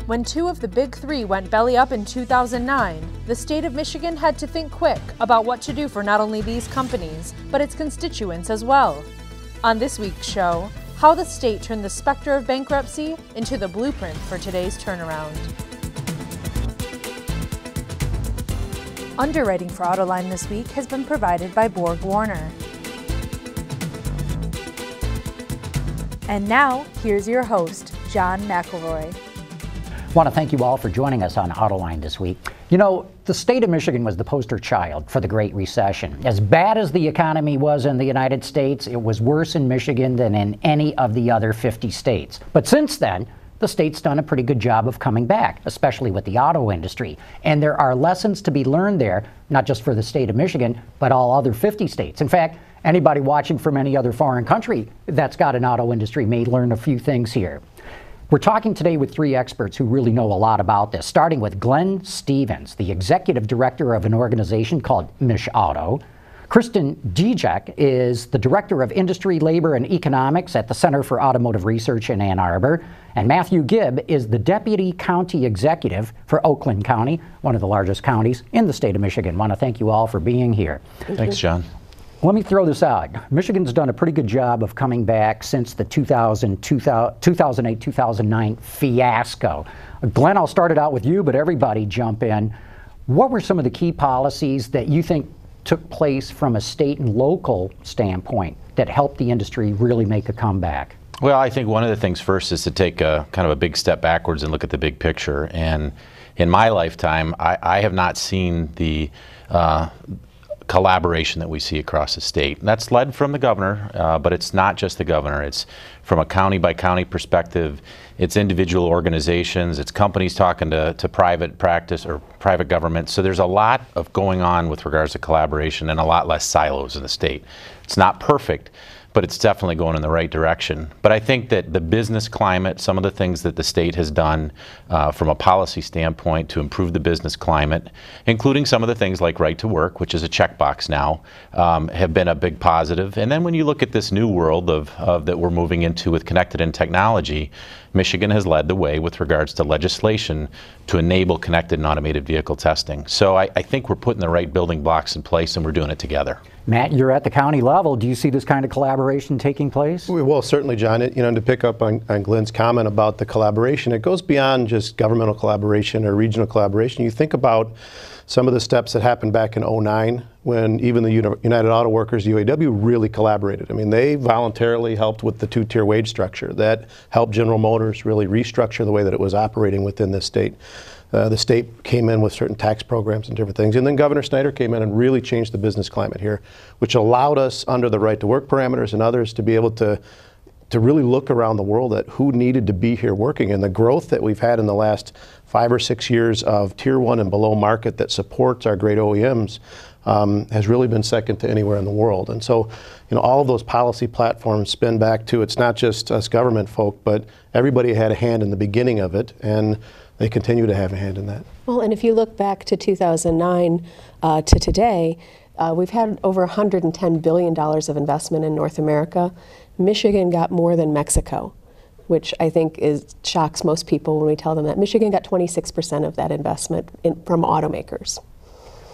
When two of the big three went belly up in 2009, the state of Michigan had to think quick about what to do for not only these companies, but its constituents as well. On this week's show, how the state turned the specter of bankruptcy into the blueprint for today's turnaround. Underwriting for Autoline this week has been provided by Borg Warner. And now, here's your host, John McElroy. I want to thank you all for joining us on Autoline this week. You know, the state of Michigan was the poster child for the Great Recession. As bad as the economy was in the United States, it was worse in Michigan than in any of the other 50 states. But since then, the state's done a pretty good job of coming back, especially with the auto industry. And there are lessons to be learned there, not just for the state of Michigan, but all other 50 states. In fact, anybody watching from any other foreign country that's got an auto industry may learn a few things here. We're talking today with three experts who really know a lot about this, starting with Glenn Stevens, the executive director of an organization called Mich Auto. Kristen Dijak is the director of industry, labor, and economics at the Center for Automotive Research in Ann Arbor. And Matthew Gibb is the deputy county executive for Oakland County, one of the largest counties in the state of Michigan. I want to thank you all for being here. Thanks, John. Let me throw this out. Michigan's done a pretty good job of coming back since the 2008-2009 fiasco. Glenn, I'll start it out with you, but everybody jump in. What were some of the key policies that you think took place from a state and local standpoint that helped the industry really make a comeback? Well, I think one of the things first is to take a kind of a big step backwards and look at the big picture. And in my lifetime, I have not seen the collaboration that we see across the state. And that's led from the governor, but it's not just the governor. It's from a county by county perspective. It's individual organizations. It's companies talking to private practice or private government. So there's a lot of going on with regards to collaboration and a lot less silos in the state. It's not perfect, but it's definitely going in the right direction. But I think that the business climate, some of the things that the state has done from a policy standpoint to improve the business climate, including some of the things like right to work, which is a checkbox now, have been a big positive. And then when you look at this new world that we're moving into with connected and technology, Michigan has led the way with regards to legislation to enable connected and automated vehicle testing. So I think we're putting the right building blocks in place and we're doing it together. Matt, you're at the county level. Do you see this kind of collaboration taking place? Well, certainly, John. To pick up on Glenn's comment about the collaboration, it goes beyond just governmental collaboration or regional collaboration. You think about some of the steps that happened back in '09 when even the United Auto Workers, UAW, really collaborated. I mean, they voluntarily helped with the two-tier wage structure. That helped General Motors really restructure the way that it was operating within this state. The state came in with certain tax programs and different things. And then Governor Snyder came in and really changed the business climate here, which allowed us, under the right to work parameters and others, to be able to really look around the world at who needed to be here working. And the growth that we've had in the last 5 or 6 years of tier 1 and below market that supports our great OEMs has really been second to anywhere in the world. And so, all of those policy platforms spin back to, it's not just us government folk, but everybody had a hand in the beginning of it, and they continue to have a hand in that. Well, and if you look back to 2009 to today, we've had over $110 billion of investment in North America. Michigan got more than Mexico, which I think shocks most people when we tell them that. Michigan got 26% of that investment from automakers.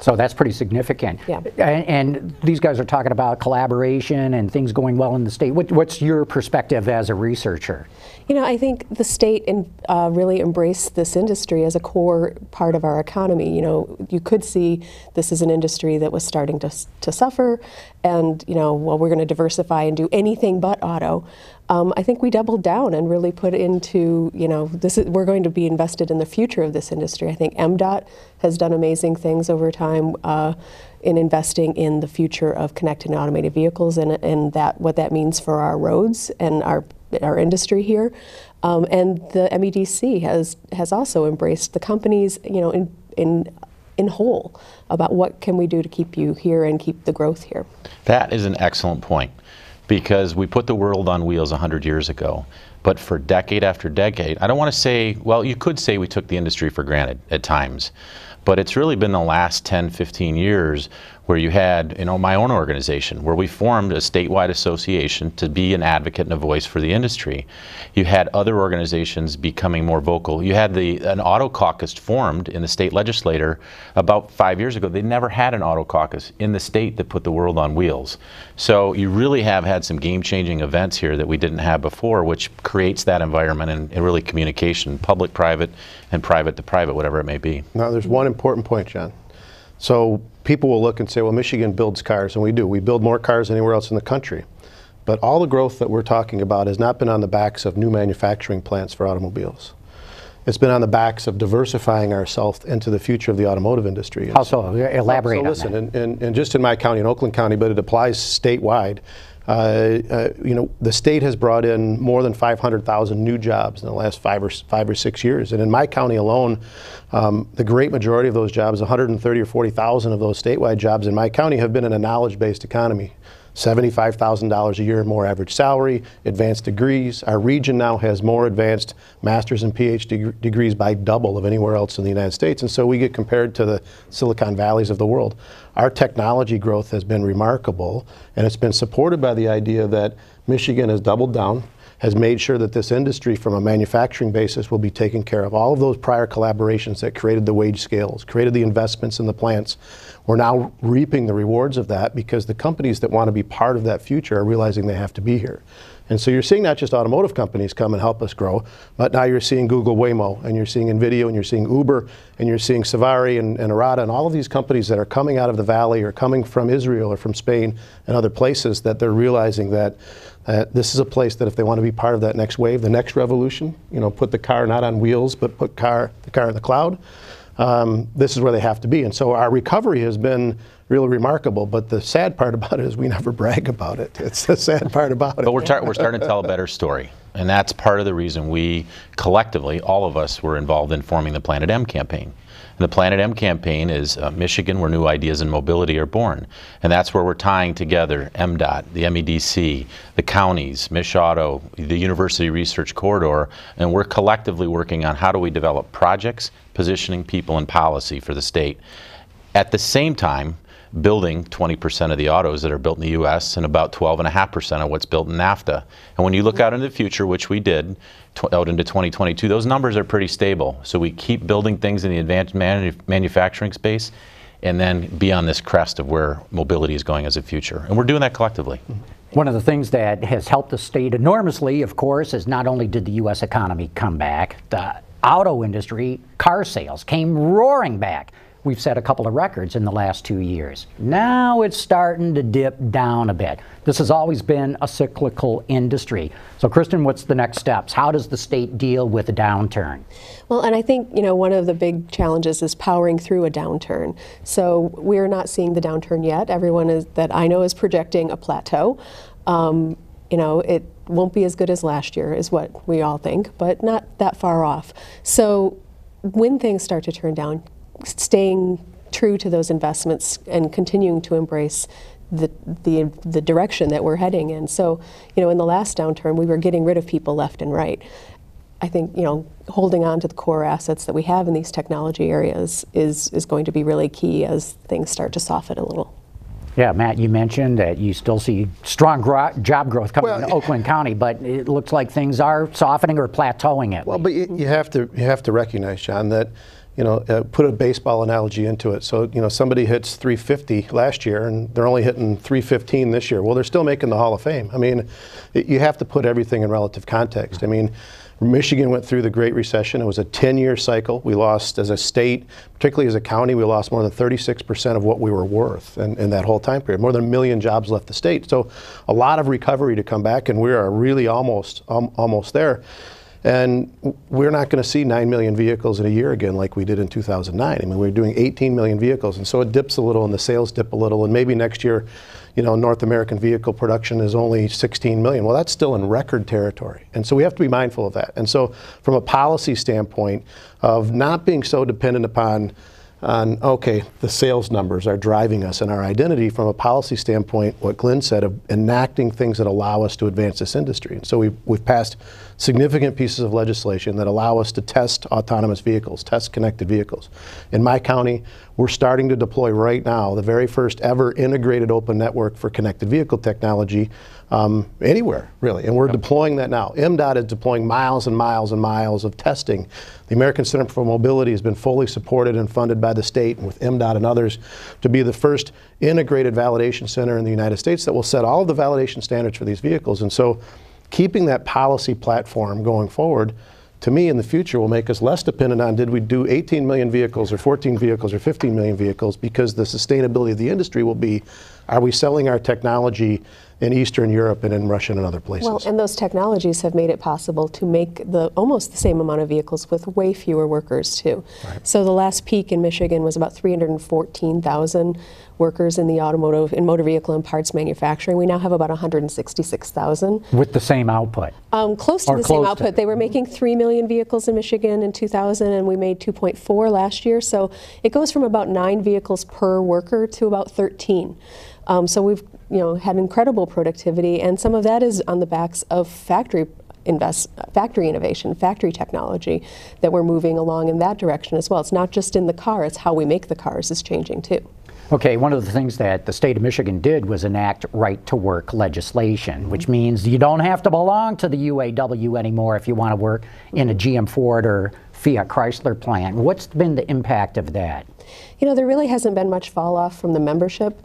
So that's pretty significant. Yeah. And these guys are talking about collaboration and things going well in the state. What's your perspective as a researcher? I think the state really embraced this industry as a core part of our economy. You could see this is an industry that was starting to suffer, and well, we're going to diversify and do anything but auto. I think we doubled down and really put into, we're going to be invested in the future of this industry. I think MDOT has done amazing things over time in investing in the future of connected and automated vehicles and what that means for our roads and our industry here. And the MEDC has also embraced the companies, in whole about what can we do to keep you here and keep the growth here. That is an excellent point, because we put the world on wheels 100 years ago. But for decade after decade, I don't want to say, well, you could say we took the industry for granted at times, but it's really been the last 10, 15 years where you had, my own organization, where we formed a statewide association to be an advocate and a voice for the industry. You had other organizations becoming more vocal. You had an auto caucus formed in the state legislature about 5 years ago. They never had an auto caucus in the state that put the world on wheels. So you really have had some game-changing events here that we didn't have before, which creates that environment and really communication, public-private and private-to-private, whatever it may be. Now, there's one important point, John. So people will look and say, well, Michigan builds cars, and we do. We build more cars than anywhere else in the country. But all the growth that we're talking about has not been on the backs of new manufacturing plants for automobiles. It's been on the backs of diversifying ourselves into the future of the automotive industry. Also, elaborate on that. So listen, and just in my county, in Oakland County, but it applies statewide, the state has brought in more than 500,000 new jobs in the last five or 6 years. And in my county alone, the great majority of those jobs, 130 or 40,000 of those statewide jobs in my county, have been in a knowledge-based economy. $75,000 a year more average salary, advanced degrees. Our region now has more advanced master's and PhD degrees by double of anywhere else in the United States. And so we get compared to the Silicon Valleys of the world. Our technology growth has been remarkable, and it's been supported by the idea that Michigan has doubled down, has made sure that this industry from a manufacturing basis will be taken care of. All of those prior collaborations that created the wage scales, created the investments in the plants, we're now reaping the rewards of that because the companies that want to be part of that future are realizing they have to be here. And so you're seeing not just automotive companies come and help us grow, but now you're seeing Google Waymo, and you're seeing NVIDIA, and you're seeing Uber, and you're seeing Savari and Arada, and all of these companies that are coming out of the valley or coming from Israel or from Spain and other places, that they're realizing that this is a place that if they want to be part of that next wave, the next revolution, put the car not on wheels, but put the car in the cloud, this is where they have to be. And so our recovery has been really remarkable, but the sad part about it is we never brag about it. It's the sad part about it. But we're starting to tell a better story, and that's part of the reason we collectively, all of us, were involved in forming the Planet M campaign. And the Planet M campaign is Michigan, where new ideas in mobility are born. And that's where we're tying together MDOT, the MEDC, the counties, Mich Auto, the University Research Corridor, and we're collectively working on how do we develop projects, positioning people, and policy for the state. At the same time, building 20% of the autos that are built in the U.S. and about 12.5% of what's built in NAFTA. And when you look out into the future, which we did, out into 2022, those numbers are pretty stable. So we keep building things in the advanced manufacturing space and then be on this crest of where mobility is going as a future. And we're doing that collectively. One of the things that has helped the state enormously, of course, is not only did the U.S. economy come back, the auto industry, car sales came roaring back. We've set a couple of records in the last 2 years. Now it's starting to dip down a bit. This has always been a cyclical industry. So, Kristen, what's the next steps? How does the state deal with a downturn? Well, and I think, one of the big challenges is powering through a downturn. So we're not seeing the downturn yet. Everyone that I know is projecting a plateau. It won't be as good as last year is what we all think, but not that far off. So when things start to turn down, staying true to those investments and continuing to embrace the direction that we're heading in. So, in the last downturn, we were getting rid of people left and right. I think, holding on to the core assets that we have in these technology areas is going to be really key as things start to soften a little. Yeah, Matt, you mentioned that you still see strong job growth coming in Oakland County, but it looks like things are softening or plateauing at least. But you have to recognize, John, that put a baseball analogy into it. So, somebody hits 350 last year and they're only hitting 315 this year. Well, they're still making the Hall of Fame. I mean, you have to put everything in relative context. I mean, Michigan went through the Great Recession. It was a 10-year cycle. We lost, as a state, particularly as a county, we lost more than 36% of what we were worth in that whole time period. More than 1 million jobs left the state. So a lot of recovery to come back, and we are really almost there. And we're not going to see 9 million vehicles in a year again like we did in 2009. I mean, we're doing 18 million vehicles, and so it dips a little, and the sales dip a little, and maybe next year, North American vehicle production is only 16 million. Well, that's still in record territory, and so we have to be mindful of that. And so from a policy standpoint of not being so dependent upon on, okay, the sales numbers are driving us and our identity from a policy standpoint, what Glenn said, of enacting things that allow us to advance this industry. And so we've passed significant pieces of legislation that allow us to test autonomous vehicles, test connected vehicles. In my county, we're starting to deploy right now the very first ever integrated open network for connected vehicle technology anywhere, really. And we're deploying that now. MDOT is deploying miles and miles and miles of testing. The American Center for Mobility has been fully supported and funded by the state and with MDOT and others to be the first integrated validation center in the United States that will set all of the validation standards for these vehicles. And so keeping that policy platform going forward, to me, in the future, will make us less dependent on did we do 18 million vehicles or 14 vehicles or 15 million vehicles, because the sustainability of the industry will be, are we selling our technology in Eastern Europe and in Russia and other places? Well, and those technologies have made it possible to make almost the same amount of vehicles with way fewer workers, too. Right. So the last peak in Michigan was about 314,000 workers in the automotive, in motor vehicle and parts manufacturing. We now have about 166,000. With the same output? Close to the same output. They were making 3 million vehicles in Michigan in 2000, and we made 2.4 last year. So it goes from about 9 vehicles per worker to about 13. So we've had incredible productivity, and some of that is on the backs of factory innovation, factory technology, that we're moving along in that direction as well. It's not just in the car, it's how we make the cars is changing too. Okay, one of the things that the state of Michigan did was enact right-to-work legislation, which means you don't have to belong to the UAW anymore if you want to work in a GM Ford or Fiat Chrysler plant. What's been the impact of that? There really hasn't been much fall off from the membership.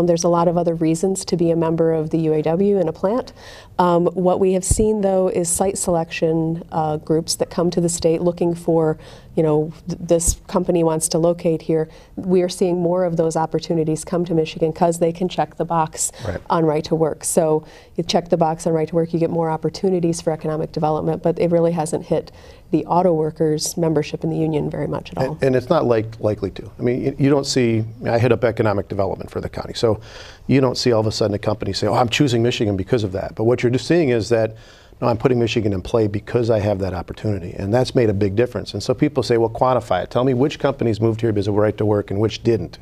There's a lot of other reasons to be a member of the UAW in a plant. What we have seen, though, is site selection groups that come to the state looking for, this company wants to locate here. We are seeing more of those opportunities come to Michigan because they can check the box on right to work. So you check the box on right to work, you get more opportunities for economic development, but it really hasn't hit the auto workers' membership in the union very much at all. And it's not likely to. I mean, you don't see, I head up economic development for the county, so you don't see all of a sudden a company say, oh, I'm choosing Michigan because of that. But what you're just seeing is that, no, I'm putting Michigan in play because I have that opportunity, and that's made a big difference. And so people say, well, quantify it. Tell me which companies moved here because of right to work and which didn't.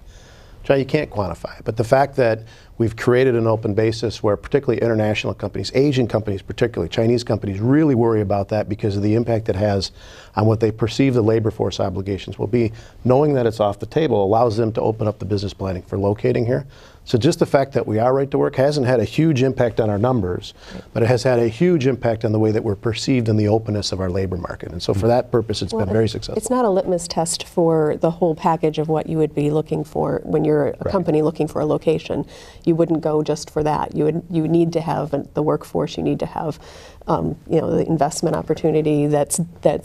John, you can't quantify it, but the fact that we've created an open basis where particularly international companies, Asian companies particularly, Chinese companies really worry about that because of the impact it has on what they perceive the labor force obligations will be. Knowing that it's off the table allows them to open up the business planning for locating here. So just the fact that we are right to work hasn't had a huge impact on our numbers, but it has had a huge impact on the way that we're perceived in the openness of our labor market. And so for that purpose, it's been very successful. It's not a litmus test for the whole package of what you would be looking for when you're a company looking for a location. You wouldn't go just for that. You need to have the workforce. You need to have the investment opportunity that's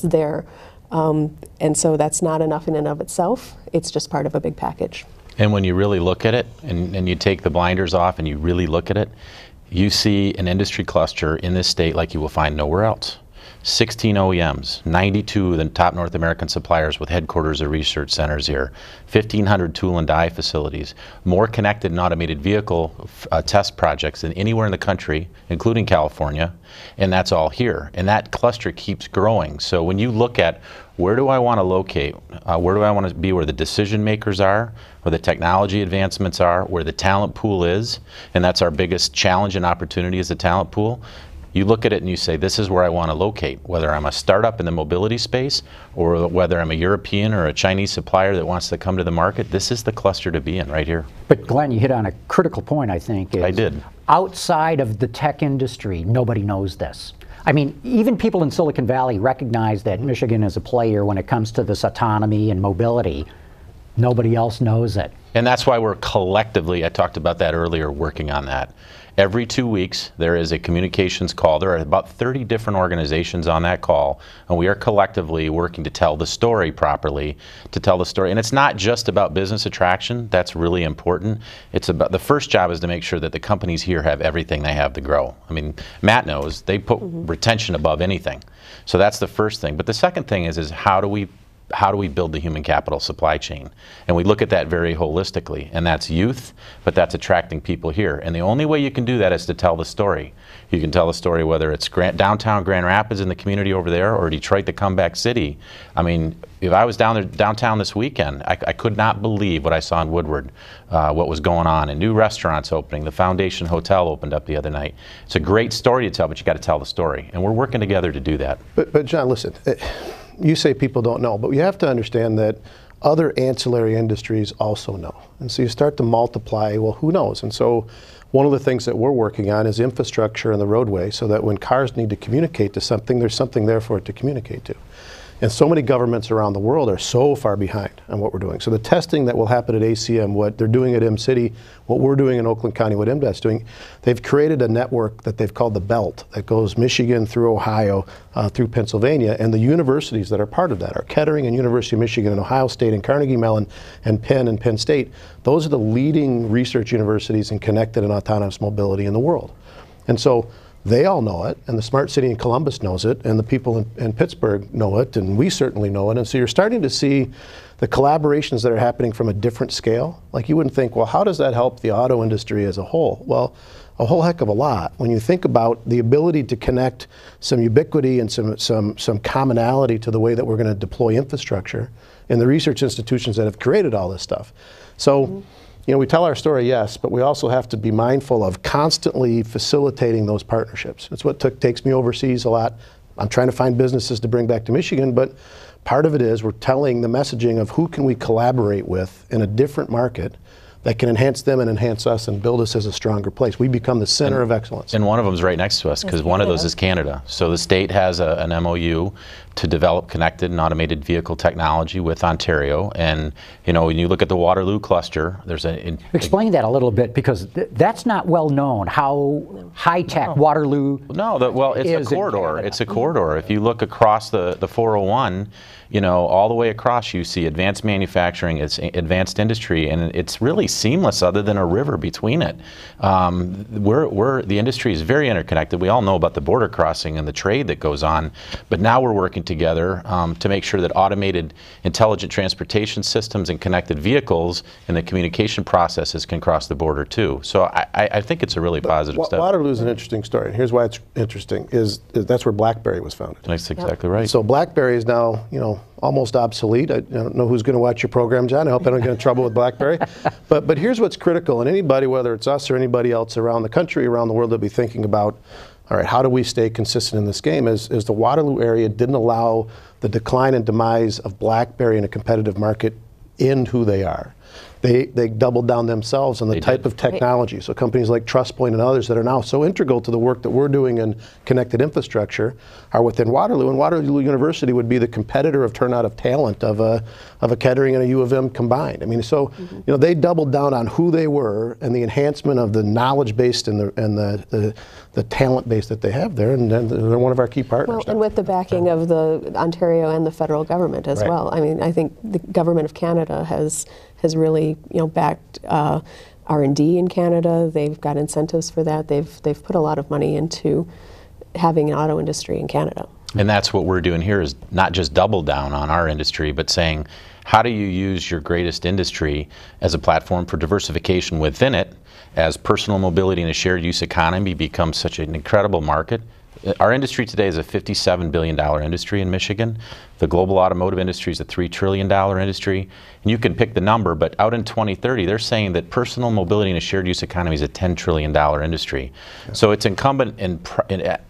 there. And so that's not enough in and of itself. It's just part of a big package. And when you really look at it, and you take the blinders off and you really look at it, you see an industry cluster in this state like you will find nowhere else. 16 OEMs, 92 of the top North American suppliers with headquarters or research centers here, 1,500 tool and die facilities, more connected and automated vehicle test projects than anywhere in the country, including California, and that's all here. And that cluster keeps growing. So when you look at where do I want to locate, where do I want to be where the decision makers are, where the technology advancements are, where the talent pool is, and that's our biggest challenge and opportunity is the talent pool. You look at it and you say, this is where I want to locate, whether I'm a startup in the mobility space or whether I'm a European or a Chinese supplier that wants to come to the market, this is the cluster to be in right here. But Glenn, you hit on a critical point, I think. I did. Outside of the tech industry, nobody knows this. I mean, even people in Silicon Valley recognize that Michigan is a player when it comes to this autonomy and mobility. Nobody else knows it. And that's why we're collectively, I talked about that earlier, working on that. Every 2 weeks, there is a communications call. There are about 30 different organizations on that call, and we are collectively working to tell the story properly, to tell the story. And it's not just about business attraction. That's really important. It's about, the first job is to make sure that the companies here have everything they have to grow. I mean, Matt knows they put retention above anything. So that's the first thing. But the second thing is how do we how do we build the human capital supply chain? And we look at that very holistically, and that's youth, but that's attracting people here. And the only way you can do that is to tell the story. You can tell the story whether it's downtown Grand Rapids in the community over there, or Detroit, the comeback city. I mean, if I was downtown this weekend, I could not believe what I saw in Woodward, what was going on, and new restaurants opening. The Foundation Hotel opened up the other night. It's a great story to tell, but you got to tell the story, and we're working together to do that. But John, listen, you say people don't know, but you have to understand that other ancillary industries also know. And so you start to multiply, well, who knows? And so one of the things that we're working on is infrastructure in the roadway, so that when cars need to communicate to something, there's something there for it to communicate to. And so many governments around the world are so far behind on what we're doing. So the testing that will happen at ACM, what they're doing at M-City, what we're doing in Oakland County, what MDOT's doing, they've created a network that they've called the Belt that goes Michigan through Ohio, through Pennsylvania, and the universities that are part of that are Kettering and University of Michigan and Ohio State and Carnegie Mellon and Penn State. Those are the leading research universities in connected and autonomous mobility in the world. And so they all know it, and the smart city in Columbus knows it, and the people in Pittsburgh know it, and we certainly know it. And so you're starting to see the collaborations that are happening from a different scale. Like, you wouldn't think, well, how does that help the auto industry as a whole? Well, a whole heck of a lot. When you think about the ability to connect some ubiquity and some commonality to the way that we're going to deploy infrastructure and the research institutions that have created all this stuff. So, you know, we tell our story, yes, but we also have to be mindful of constantly facilitating those partnerships. It's what takes me overseas a lot. I'm trying to find businesses to bring back to Michigan, but part of it is we're telling the messaging of who can we collaborate with in a different market that can enhance them and enhance us and build us as a stronger place. We become the center of excellence. And one of them is right next to us, because one of those is Canada. So the state has an MOU to develop connected and automated vehicle technology with Ontario. And, you know, when you look at the Waterloo cluster, there's Explain that a little bit, because that's not well known, how high-tech Waterloo well, it's a corridor. It's a corridor. If you look across the 401, you know, all the way across, you see advanced manufacturing, it's advanced industry, and it's really seamless other than a river between it. The industry is very interconnected. We all know about the border crossing and the trade that goes on, but now we're working together to make sure that automated intelligent transportation systems and connected vehicles and the communication processes can cross the border too. So I think it's a really positive step. Waterloo is an interesting story. Here's why it's interesting, is that's where BlackBerry was founded. That's exactly right. So BlackBerry is now, you know, almost obsolete. I don't know who's going to watch your program, John. I hope I don't get in trouble with BlackBerry. But here's what's critical, and anybody, whether it's us or anybody else around the country, around the world, they'll be thinking about, all right, how do we stay consistent in this game? Is the Waterloo area didn't allow the decline and demise of BlackBerry in a competitive market end who they are. They doubled down themselves on the type of technology. So companies like TrustPoint and others that are now so integral to the work that we're doing in connected infrastructure are within Waterloo. And Waterloo University would be the competitor of turnout of talent of a Kettering and a U of M combined. I mean, so you know, they doubled down on who they were and the enhancement of the knowledge base and the talent base that they have there, and they're one of our key partners. Well, and with the backing of the Ontario and the federal government as well. I mean, I think the government of Canada has really, you know, backed R&D in Canada. They've got incentives for that. They've put a lot of money into having an auto industry in Canada. And that's what we're doing here, is not just double down on our industry, but saying, how do you use your greatest industry as a platform for diversification within it, as personal mobility and a shared use economy becomes such an incredible market? Our industry today is a $57 billion industry in Michigan. The global automotive industry is a $3 trillion industry. And you can pick the number, but out in 2030, they're saying that personal mobility and a shared use economy is a $10 trillion industry. Yeah. So it's incumbent and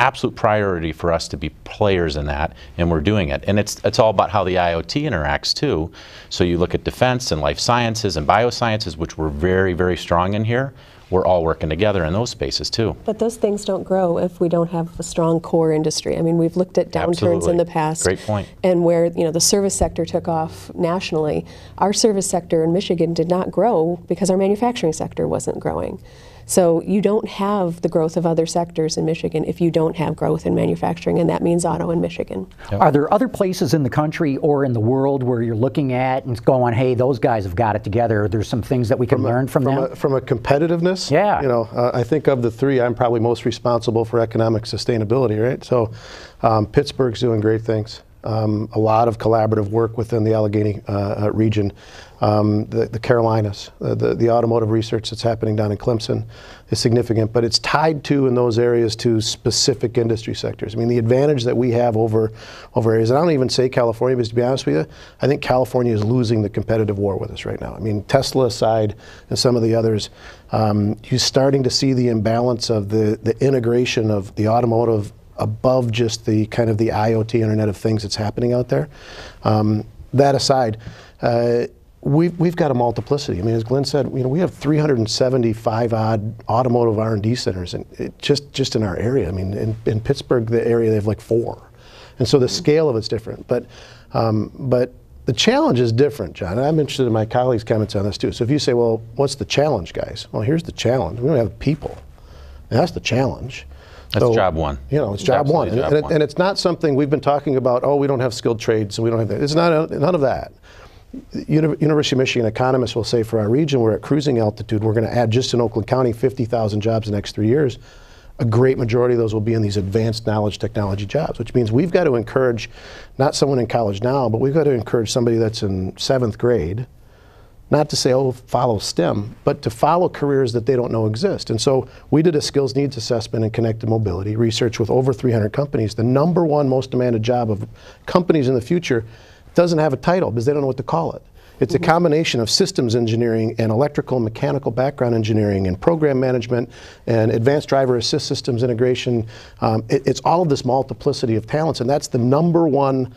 absolute priority for us to be players in that, and we're doing it. And it's all about how the IoT interacts too. So you look at defense and life sciences and biosciences, which we're very, very strong in here. We're all working together in those spaces too. But those things don't grow if we don't have a strong core industry. I mean, we've looked at downturns in the past. Great point. And where, you know, the service sector took off nationally, our service sector in Michigan did not grow because our manufacturing sector wasn't growing. So you don't have the growth of other sectors in Michigan if you don't have growth in manufacturing, and that means auto in Michigan. Yep. Are there other places in the country or in the world where you're looking at and going, hey, those guys have got it together? There's some things that we can learn from them? From a competitiveness, yeah. You know, I think of the three, I'm probably most responsible for economic sustainability, right? So Pittsburgh's doing great things. a lot of collaborative work within the Allegheny region. The Carolinas, the automotive research that's happening down in Clemson is significant, but it's tied to, in those areas, to specific industry sectors. I mean, the advantage that we have over areas, and I don't even say California, because to be honest with you, I think California is losing the competitive war with us right now. I mean, Tesla aside and some of the others, you're starting to see the imbalance of the integration of the automotive above just the kind of the IoT, Internet of Things that's happening out there. That aside, we've got a multiplicity. I mean, as Glenn said, we have 375 odd automotive R&D centers, and just in our area. I mean, in Pittsburgh, the area, they have like 4, and so the scale of it's different. But the challenge is different, John. And I'm interested in my colleagues' comments on this too. So if you say, well, what's the challenge, guys? Well, here's the challenge. We don't have people. And that's the challenge. That's job one. It's job one. And it's not something we've been talking about, oh, we don't have skilled trades, so we don't have that. It's not none of that. University of Michigan economists will say for our region, we're at cruising altitude. We're going to add just in Oakland County 50,000 jobs in the next 3 years. A great majority of those will be in these advanced knowledge technology jobs, which means we've got to encourage not someone in college now, but we've got to encourage somebody that's in 7th grade, not to say, oh, follow STEM, but to follow careers that they don't know exist. And so we did a skills needs assessment in connected mobility research with over 300 companies. The #1 most demanded job of companies in the future doesn't have a title because they don't know what to call it. It's a combination of systems engineering and electrical and mechanical background engineering and program management and advanced driver assist systems integration. It's all of this multiplicity of talents, and that's the #1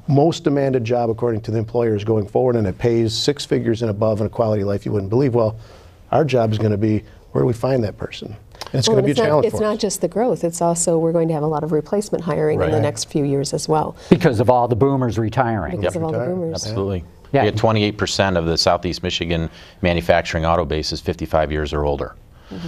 most demanded job according to the employers going forward, and it pays 6 figures and above and a quality of life you wouldn't believe. Well, our job is going to be, where do we find that person? And it's going to be a challenge for us. It's not just the growth, it's also we're going to have a lot of replacement hiring in the next few years as well. Because of all the boomers retiring. Because of all the boomers. Absolutely. Yeah. We had 28% of the Southeast Michigan manufacturing auto base is 55 years or older.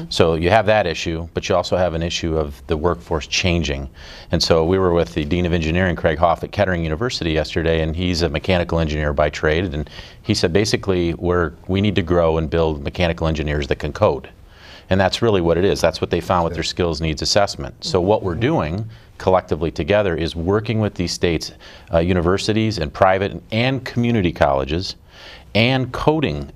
So you have that issue, but you also have an issue of the workforce changing. And so we were with the Dean of Engineering, Craig Hoff, at Kettering University yesterday, and he's a mechanical engineer by trade, and he said basically we need to grow and build mechanical engineers that can code. And that's really what it is. That's what they found with their skills needs assessment. So what we're doing collectively together is working with these states, universities and private and community colleges and coding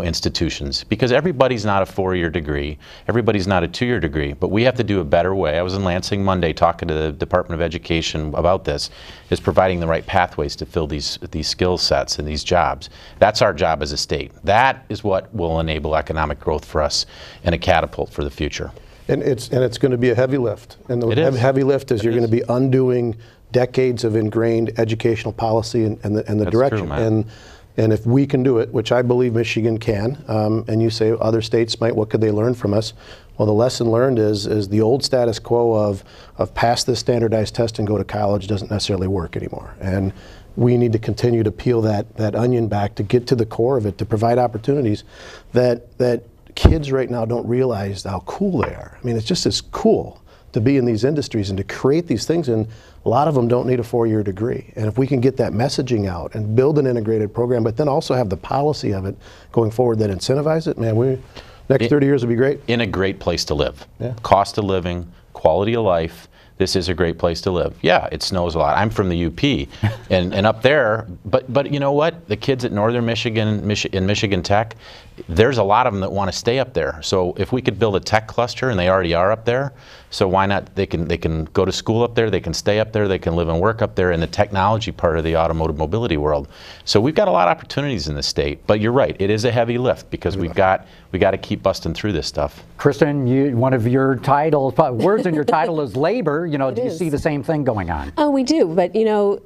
institutions, because everybody's not a 4-year degree, everybody's not a 2-year degree, but we have to do a better way. I was in Lansing Monday talking to the Department of Education about this, is providing the right pathways to fill these skill sets and these jobs. That's our job as a state. That is what will enable economic growth for us and a catapult for the future. And it's going to be a heavy lift. And the heavy lift is you're going to be undoing decades of ingrained educational policy and the direction. True, and if we can do it, which I believe Michigan can, and you say other states might, what could they learn from us? Well, the lesson learned is the old status quo of pass this standardized test and go to college doesn't necessarily work anymore. And we need to continue to peel that onion back to get to the core of it, to provide opportunities that kids right now don't realize how cool they are. I mean, it's just as cool to be in these industries and to create these things, and a lot of them don't need a 4-year degree. And if we can get that messaging out and build an integrated program, but then also have the policy of it going forward that incentivize it, man, next 30 years will be great. In a great place to live. Yeah. Cost of living, quality of life. This is a great place to live. Yeah, it snows a lot. I'm from the UP, and up there, but you know what? The kids at Northern Michigan, in Michigan Tech, there's a lot of them that want to stay up there. So if we could build a tech cluster, and they already are up there, so why not? They can go to school up there, they can stay up there, they can live and work up there in the technology part of the automotive mobility world. So we've got a lot of opportunities in the state. But you're right, it is a heavy lift because we got to keep busting through this stuff. Kristen, one of your titles, words in your title is labor. Do you see the same thing going on? Oh, we do. But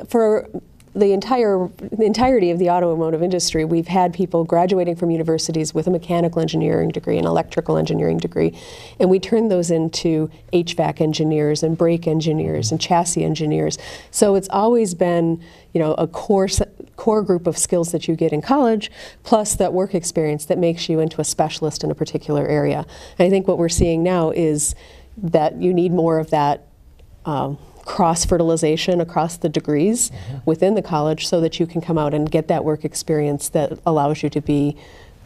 for the entirety of the automotive industry, we've had people graduating from universities with a mechanical engineering degree, an electrical engineering degree, and we turn those into HVAC engineers and brake engineers and chassis engineers. So it's always been, a core group of skills that you get in college, plus that work experience that makes you into a specialist in a particular area. And I think what we're seeing now is that you need more of that cross-fertilization across the degrees within the college so that you can come out and get that work experience that allows you to be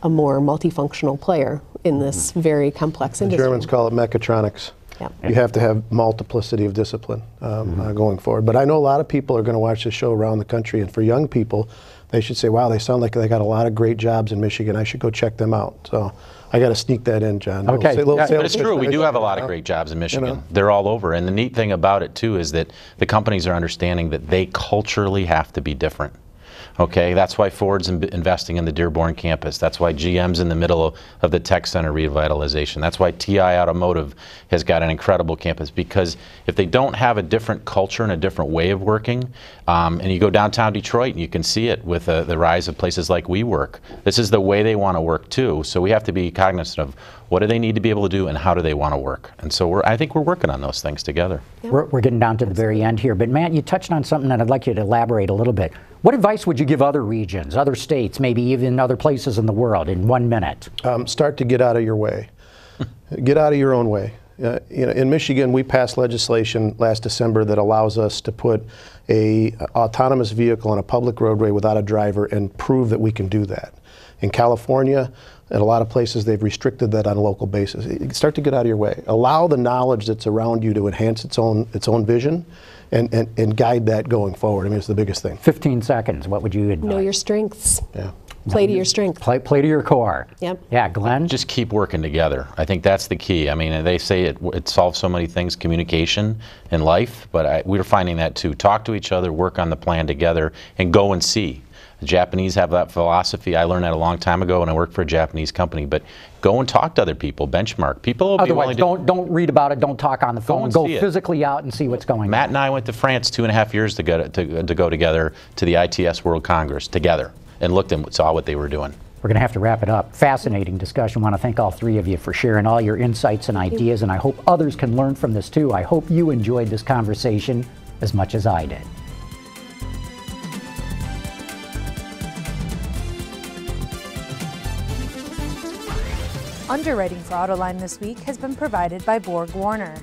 a more multifunctional player in this very complex industry. The Germans call it mechatronics. Yep. You have to have multiplicity of discipline going forward. But I know a lot of people are going to watch this show around the country, and for young people, they should say, wow, they sound like they got a lot of great jobs in Michigan. I should go check them out. So I got to sneak that in, John. Okay. But it's true. We do have a lot of great jobs in Michigan. You know? They're all over. And the neat thing about it, too, is that the companies are understanding that they culturally have to be different. Okay, that's why Ford's investing in the Dearborn campus. That's why GM's in the middle of the tech center revitalization. That's why TI Automotive has got an incredible campus, because if they don't have a different culture and a different way of working, and you go downtown Detroit and you can see it with the rise of places like WeWork. This is the way they want to work too, so we have to be cognizant of what do they need to be able to do and how do they want to work. And so I think we're working on those things together. Yep. We're getting down to the very end here, but Matt, you touched on something that I'd like you to elaborate a little bit. What advice would you give other regions, other states, maybe even other places in the world in 1 minute? Start to get out of your way. Get out of your own way. You know, in Michigan, we passed legislation last December that allows us to put a autonomous vehicle on a public roadway without a driver and prove that we can do that. In California, at a lot of places, they've restricted that on a local basis. Start to get out of your way. Allow the knowledge that's around you to enhance its own vision and guide that going forward. I mean, it's the biggest thing. 15 seconds. What would you advise? Know your strengths. Yeah. Play to your strength. Play to your core. Yep. Yeah, Glenn? Just keep working together. I think that's the key. I mean, they say it solves so many things, communication in life, but we're finding that too. Talk to each other, work on the plan together, and go and see. The Japanese have that philosophy. I learned that a long time ago when I worked for a Japanese company. But go and talk to other people, benchmark. People will be willing to... don't read about it, don't talk on the phone. Go physically out and see what's going on. Matt and I went to France 2.5 years to go together to the ITS World Congress together and looked and saw what they were doing. We're going to have to wrap it up. Fascinating discussion. I want to thank all three of you for sharing all your insights and ideas, and I hope others can learn from this too. I hope you enjoyed this conversation as much as I did. Underwriting for Autoline this week has been provided by Borg Warner.